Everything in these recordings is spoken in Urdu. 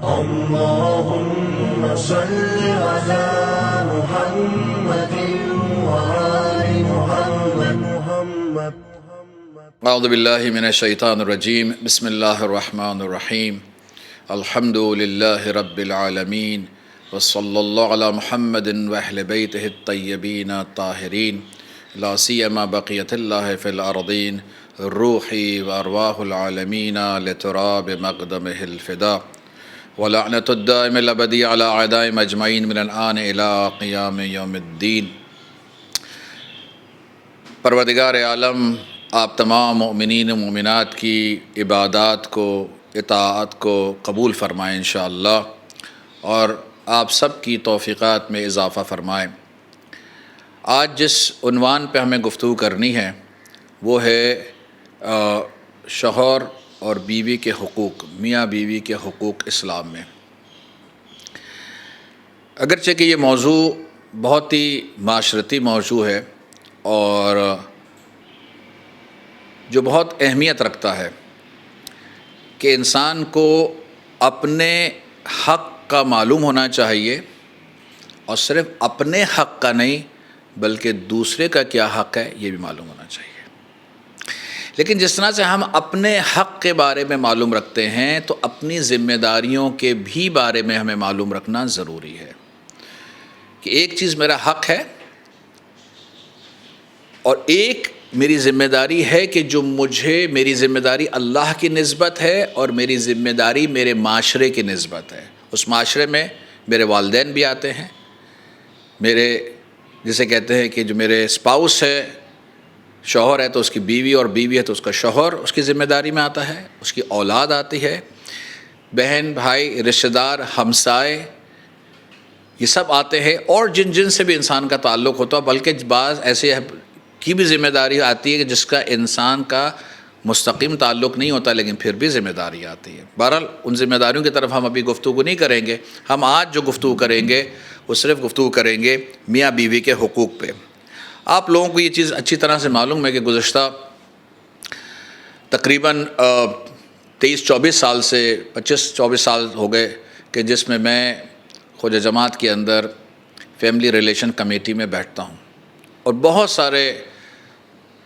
اللهم صل على محمد وآل محمد. اعوذ باللہ من الشیطان الرجیم. بسم اللہ الرحمن الرحیم. الحمد للہ رب العالمین وصلی اللہ علی محمد واہل بیتہ الطیبین الطاہرین لا سیما بقیۃ اللہ فی الارضین روحی وارواح العالمین لتراب مقدمہ الفداء ولعنۃ الدائم الابدی علی اعدائهم اجمعین من الآن الی قیام یوم الدین. پروردگار عالم آپ تمام مومنین و مومنات کی عبادات کو، اطاعت کو قبول فرمائیں انشاءاللہ، اور آپ سب کی توفیقات میں اضافہ فرمائیں. آج جس عنوان پہ ہمیں گفتگو کرنی ہے وہ ہے شوہر اور بیوی کے حقوق، میاں بیوی کے حقوق اسلام میں. اگرچہ کہ یہ موضوع بہت ہی معاشرتی موضوع ہے اور جو بہت اہمیت رکھتا ہے کہ انسان کو اپنے حق کا معلوم ہونا چاہیے، اور صرف اپنے حق کا نہیں بلکہ دوسرے کا کیا حق ہے یہ بھی معلوم ہونا چاہیے. لیکن جس طرح سے ہم اپنے حق کے بارے میں معلوم رکھتے ہیں تو اپنی ذمہ داریوں کے بھی بارے میں ہمیں معلوم رکھنا ضروری ہے کہ ایک چیز میرا حق ہے اور ایک میری ذمہ داری ہے کہ جو میری ذمہ داری اللہ کی نسبت ہے اور میری ذمہ داری میرے معاشرے کی نسبت ہے. اس معاشرے میں میرے والدین بھی آتے ہیں، میرے جسے کہتے ہیں کہ جو میرے اسپاؤس ہے، شوہر ہے تو اس کی بیوی، اور بیوی ہے تو اس کا شوہر اس کی ذمہ داری میں آتا ہے، اس کی اولاد آتی ہے، بہن بھائی رشتہ دار ہمسائے یہ سب آتے ہیں، اور جن سے بھی انسان کا تعلق ہوتا ہے. بلکہ بعض ایسے کی بھی ذمہ داری آتی ہے کہ جس کا انسان کا مستقیم تعلق نہیں ہوتا لیکن پھر بھی ذمہ داری آتی ہے. بہرحال ان ذمہ داریوں کی طرف ہم ابھی گفتگو نہیں کریں گے. ہم آج جو گفتگو کریں گے وہ صرف گفتگو کریں گے میاں بیوی کے حقوق پہ. آپ لوگوں کو یہ چیز اچھی طرح سے معلوم ہے کہ گزشتہ تقریباً 23-24 سال سے 25-24 سال ہو گئے کہ جس میں خود جماعت کے اندر فیملی ریلیشن کمیٹی میں بیٹھتا ہوں، اور بہت سارے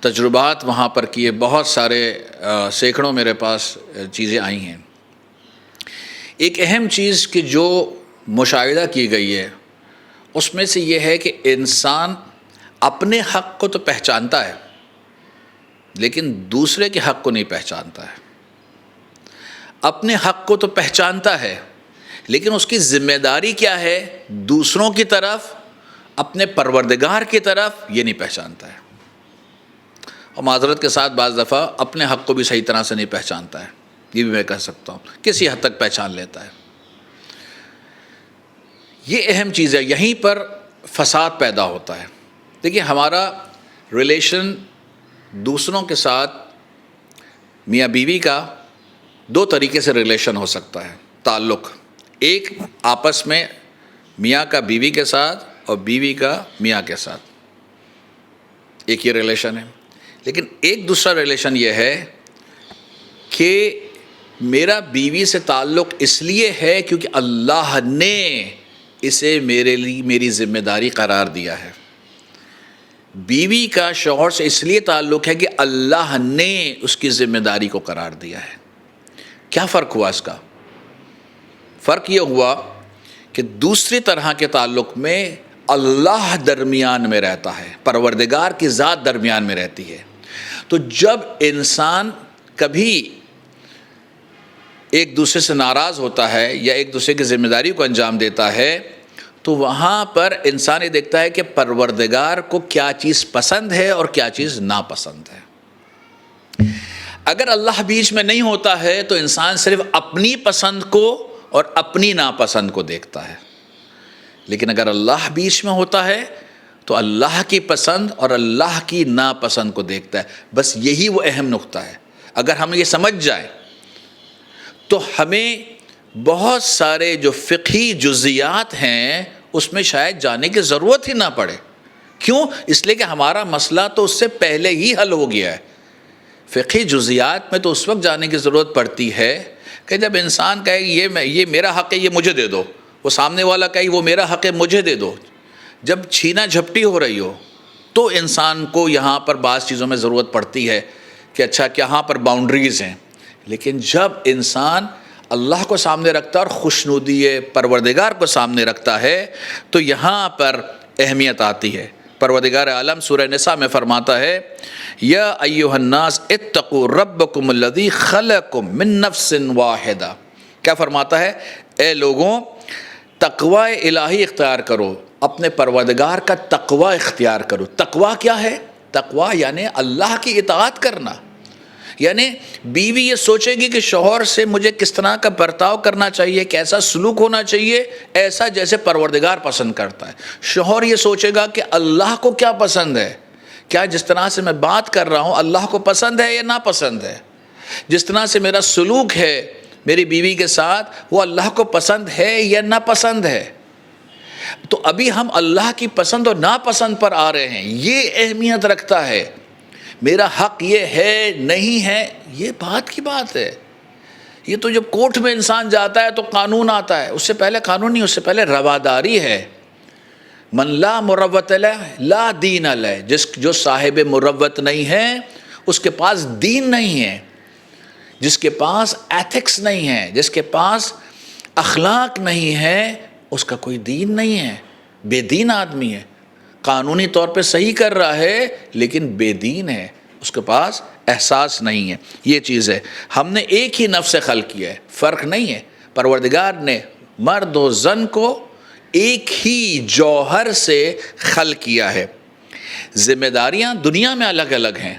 تجربات وہاں پر کیے، بہت سارے سینکڑوں میرے پاس چیزیں آئی ہیں. ایک اہم چیز کہ جو مشاہدہ کی گئی ہے اس میں سے یہ ہے کہ انسان اپنے حق کو تو پہچانتا ہے لیکن دوسرے کے حق کو نہیں پہچانتا ہے. اپنے حق کو تو پہچانتا ہے لیکن اس کی ذمہ داری کیا ہے دوسروں کی طرف، اپنے پروردگار کی طرف، یہ نہیں پہچانتا ہے. اور معذرت کے ساتھ بعض دفعہ اپنے حق کو بھی صحیح طرح سے نہیں پہچانتا ہے، یہ بھی میں کہہ سکتا ہوں، کسی حد تک پہچان لیتا ہے. یہ اہم چیز ہے، یہیں پر فساد پیدا ہوتا ہے. دیکھیے ہمارا ریلیشن دوسروں کے ساتھ میاں بیوی کا دو طریقے سے ریلیشن ہو سکتا ہے، تعلق. ایک آپس میں میاں کا بیوی کے ساتھ اور بیوی کا میاں کے ساتھ، ایک یہ ریلیشن ہے. لیکن ایک دوسرا ریلیشن یہ ہے کہ میرا بیوی سے تعلق اس لیے ہے کیونکہ اللہ نے اسے میرے لیے میری ذمہ داری قرار دیا ہے. بیوی کا شوہر سے اس لیے تعلق ہے کہ اللہ نے اس کی ذمہ داری کو قرار دیا ہے. کیا فرق ہوا اس کا؟ فرق یہ ہوا کہ دوسری طرح کے تعلق میں اللہ درمیان میں رہتا ہے، پروردگار کی ذات درمیان میں رہتی ہے. تو جب انسان کبھی ایک دوسرے سے ناراض ہوتا ہے یا ایک دوسرے کی ذمہ داری کو انجام دیتا ہے تو وہاں پر انسان یہ دیکھتا ہے کہ پروردگار کو کیا چیز پسند ہے اور کیا چیز ناپسند ہے. اگر اللہ بیچ میں نہیں ہوتا ہے تو انسان صرف اپنی پسند کو اور اپنی ناپسند کو دیکھتا ہے. لیکن اگر اللہ بیچ میں ہوتا ہے تو اللہ کی پسند اور اللہ کی ناپسند کو دیکھتا ہے. بس یہی وہ اہم نقطہ ہے. اگر ہم یہ سمجھ جائیں تو ہمیں بہت سارے جو فقہی جزیات ہیں اس میں شاید جانے کی ضرورت ہی نہ پڑے. کیوں؟ اس لیے کہ ہمارا مسئلہ تو اس سے پہلے ہی حل ہو گیا ہے. فقہی جزیات میں تو اس وقت جانے کی ضرورت پڑتی ہے کہ جب انسان کہے یہ میرا حق ہے یہ مجھے دے دو، وہ سامنے والا کہے وہ میرا حق ہے مجھے دے دو، جب چھینا جھپٹی ہو رہی ہو تو انسان کو یہاں پر بعض چیزوں میں ضرورت پڑتی ہے کہ اچھا کہاں پر باؤنڈریز ہیں. لیکن جب انسان اللہ کو سامنے رکھتا ہے اور خوشنودی پروردگار کو سامنے رکھتا ہے تو یہاں پر اہمیت آتی ہے. پروردگار عالم سورہ نساء میں فرماتا ہے یا ایھا الناس اتقوا ربکم الذی خلقکم من نفس واحدہ. کیا فرماتا ہے؟ اے لوگوں تقوی الہی اختیار کرو، اپنے پروردگار کا تقوی اختیار کرو. تقوی کیا ہے؟ تقوی یعنی اللہ کی اطاعت کرنا. یعنی بیوی یہ سوچے گی کہ شوہر سے مجھے کس طرح کا برتاؤ کرنا چاہیے، کیسا سلوک ہونا چاہیے، ایسا جیسے پروردگار پسند کرتا ہے. شوہر یہ سوچے گا کہ اللہ کو کیا پسند ہے، کیا جس طرح سے میں بات کر رہا ہوں اللہ کو پسند ہے یا ناپسند ہے، جس طرح سے میرا سلوک ہے میری بیوی کے ساتھ وہ اللہ کو پسند ہے یا ناپسند ہے. تو ابھی ہم اللہ کی پسند اور ناپسند پر آ رہے ہیں. یہ اہمیت رکھتا ہے. میرا حق یہ ہے نہیں ہے یہ بات کی بات ہے. یہ تو جب کورٹ میں انسان جاتا ہے تو قانون آتا ہے، اس سے پہلے قانون نہیں، اس سے پہلے رواداری ہے. من لا مروت لہ لا دین لہ، جو صاحب مروت نہیں ہے اس کے پاس دین نہیں ہے، جس کے پاس ایتھکس نہیں ہے، جس کے پاس اخلاق نہیں ہے اس کا کوئی دین نہیں ہے. بے دین آدمی ہے، قانونی طور پہ صحیح کر رہا ہے لیکن بے دین ہے، اس کے پاس احساس نہیں ہے. یہ چیز ہے. ہم نے ایک ہی نفس سے خلق کیا ہے، فرق نہیں ہے. پروردگار نے مرد و زن کو ایک ہی جوہر سے خلق کیا ہے. ذمہ داریاں دنیا میں الگ الگ ہیں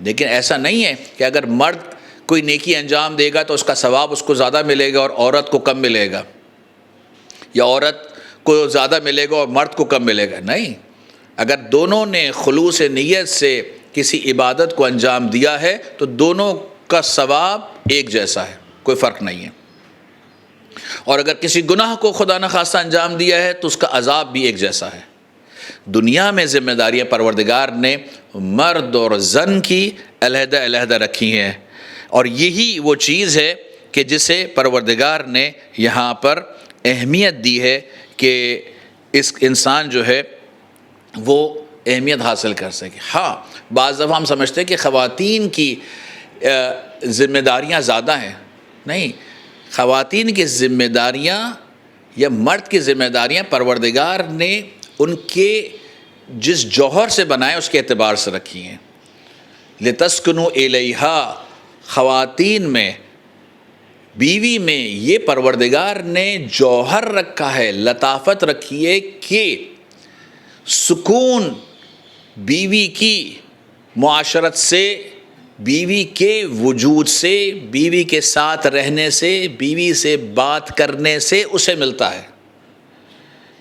لیکن ایسا نہیں ہے کہ اگر مرد کوئی نیکی انجام دے گا تو اس کا ثواب اس کو زیادہ ملے گا اور عورت کو کم ملے گا، یا عورت کو زیادہ ملے گا اور مرد کو کم ملے گا. نہیں، اگر دونوں نے خلوص نیت سے کسی عبادت کو انجام دیا ہے تو دونوں کا ثواب ایک جیسا ہے، کوئی فرق نہیں ہے. اور اگر کسی گناہ کو خدا نخواستہ انجام دیا ہے تو اس کا عذاب بھی ایک جیسا ہے. دنیا میں ذمہ داریاں پروردگار نے مرد اور زن کی علیحدہ علیحدہ رکھی ہیں، اور یہی وہ چیز ہے کہ جسے پروردگار نے یہاں پر اہمیت دی ہے کہ اس انسان جو ہے وہ اہمیت حاصل کر سکے. ہاں بعض دفعہ ہم سمجھتے ہیں کہ خواتین کی ذمہ داریاں زیادہ ہیں. نہیں، خواتین کی ذمہ داریاں یا مرد کی ذمہ داریاں پروردگار نے ان کے جس جوہر سے بنائے اس کے اعتبار سے رکھی ہیں. لِتَسْكُنُوا إِلَيْهَا، خواتین میں بیوی میں یہ پروردگار نے جوہر رکھا ہے، لطافت رکھی ہے کہ سکون بیوی کی معاشرت سے، بیوی کے وجود سے، بیوی کے ساتھ رہنے سے، بیوی سے بات کرنے سے اسے ملتا ہے.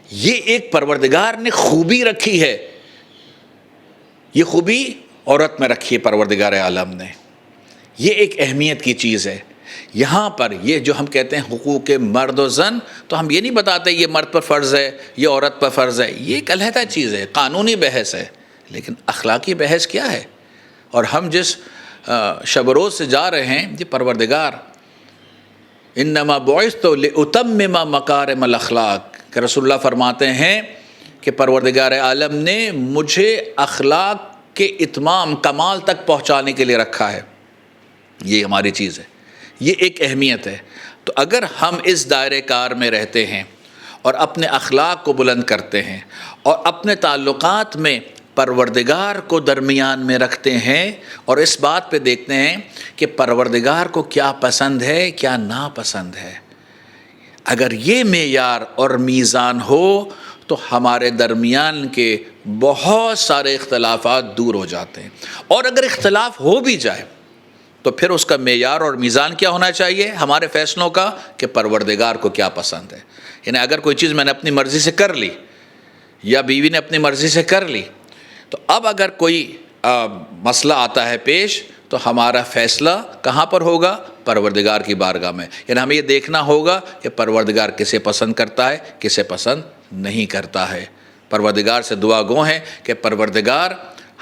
یہ ایک پروردگار نے خوبی رکھی ہے. یہ خوبی عورت میں رکھی ہے پروردگار عالم نے. یہ ایک اہمیت کی چیز ہے. یہاں پر یہ جو ہم کہتے ہیں حقوق مرد و زن، تو ہم یہ نہیں بتاتے یہ مرد پر فرض ہے یہ عورت پر فرض ہے. یہ ایک علیحدہ چیز ہے، قانونی بحث ہے. لیکن اخلاقی بحث کیا ہے؟ اور ہم جس شب روز سے جا رہے ہیں، یہ پروردگار انما بعثت لاتمم مکارم الاخلاق، کہ رسول اللہ فرماتے ہیں کہ پروردگار عالم نے مجھے اخلاق کے اتمام کمال تک پہنچانے کے لیے رکھا ہے. یہ ہماری چیز ہے، یہ ایک اہمیت ہے. تو اگر ہم اس دائرۂ کار میں رہتے ہیں اور اپنے اخلاق کو بلند کرتے ہیں اور اپنے تعلقات میں پروردگار کو درمیان میں رکھتے ہیں اور اس بات پہ دیکھتے ہیں کہ پروردگار کو کیا پسند ہے کیا ناپسند ہے، اگر یہ معیار اور میزان ہو تو ہمارے درمیان کے بہت سارے اختلافات دور ہو جاتے ہیں. اور اگر اختلاف ہو بھی جائے تو پھر اس کا معیار اور میزان کیا ہونا چاہیے ہمارے فیصلوں کا، کہ پروردگار کو کیا پسند ہے. یعنی اگر کوئی چیز میں نے اپنی مرضی سے کر لی یا بیوی نے اپنی مرضی سے کر لی، تو اب اگر کوئی مسئلہ آتا ہے پیش تو ہمارا فیصلہ کہاں پر ہوگا؟ پروردگار کی بارگاہ میں. یعنی ہمیں یہ دیکھنا ہوگا کہ پروردگار کسے پسند کرتا ہے کسے پسند نہیں کرتا ہے. پروردگار سے دعا گو ہیں کہ پروردگار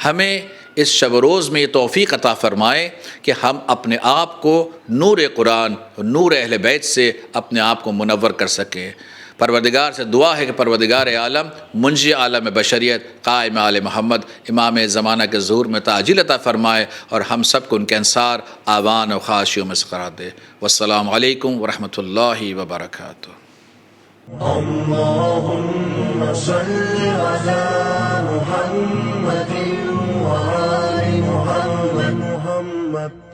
ہمیں اس شب و روز میں یہ توفیق عطا فرمائے کہ ہم اپنے آپ کو نور قرآن نور اہل بیت سے اپنے آپ کو منور کر سکیں۔ پروردگار سے دعا ہے کہ پروردگار عالم منجی عالم بشریت قائم آل محمد امام زمانہ کے ظہور میں تعجیل عطا فرمائے اور ہم سب کو ان کے انصار آوان و خاشیوں میں سے قرار دے۔ والسلام علیکم ورحمۃ اللہ وبرکاتہ۔ اللهم صل على محمد وآل محمد